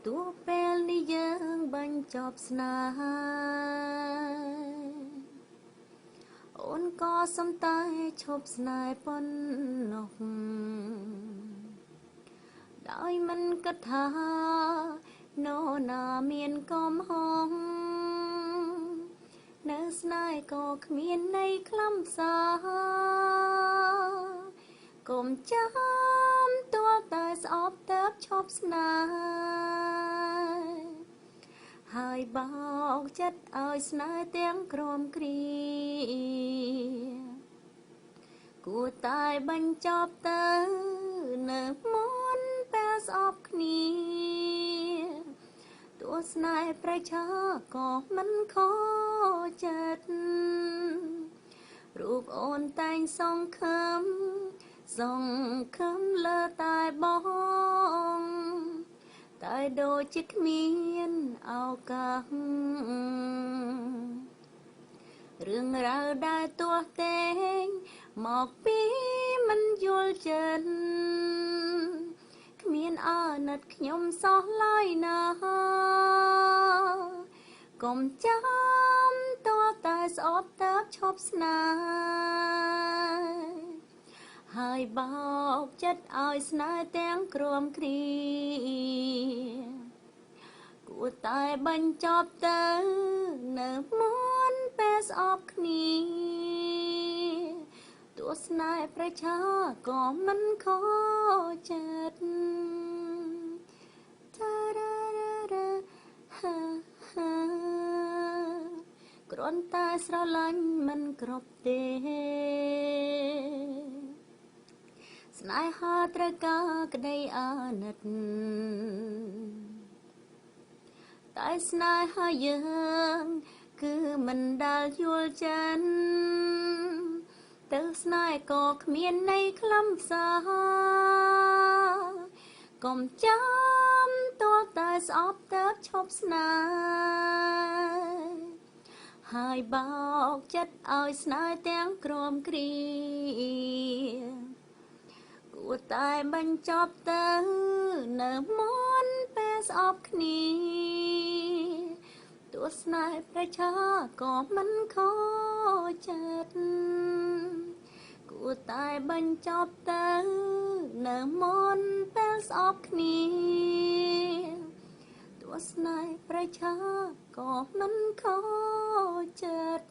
ตัวពេលនេះយើងបញ្ចប់ស្នេហាអូនក៏សំតែឈប់ស្នេហ៍ប៉ុណ្ណោះដោយមិនគិតថានរណាមានកំហុសនៅស្នេហ៍ក៏គ្មានន័យខ្លឹមសារកុំចាំទាល់តែស្អប់ទៅឈប់ស្នេហ៍ហើយបោកចិត្តឲ្យស្នេហ៍ទាំងក្រំគ្រាគួរតែបញ្ចប់ទៅនៅមុនពេលស្អប់គ្នាទោះស្នេហ៍ប្រឆាក៏មិនខកចិត្តរូបអូនតែងសង្ឃឹមលើតែបងតែដូចជាគ្មានឱកាសរឿងរ៉ាវដែលទាស់ទែងមកពីមិនយល់ចិត្តគ្មានអាណិតខ្ញុំសោះឡើយណាកុំចាំទាល់តែស្អប់ទៅឈប់ស្នេហ៍ហើយបោកចិត្តឲ្យស្នេហ៍ទាំងក្រំគ្រាគួរតែបញ្ចប់ទៅនៅមុនពេលស្អប់គ្នាទោះស្នេហ៍ប្រឆាក៏មិនខកចិត្តតារ៉ារ៉ារ៉ាហាហាគ្រាន់តែស្រឡាញ់មិនគ្រប់ទេស្នេហាត្រូវការក្តីអាណិតតែស្នេហាយើងគឺមិនដែលយល់ចិនទៅស្នេហ៍ក៏គ្មានន័យខ្លឹមសារកុំចាំទាល់តែស្អប់ទៅឈប់ស្នេហ៍ហើយបោកចិត្តឲ្យស្នេហ៍ទាំងក្រំគ្រាគួរតែបញ្ចប់ទៅនៅមុនពេលស្អប់គ្នាទោះស្នេហ៍ប្រឆាក៏មិនខកចិត្តគួរតែបញ្ចប់ទៅនៅមុនពេលស្អប់គ្នាទោះស្នេហ៍ប្រឆាក៏មិនខកចិត្ត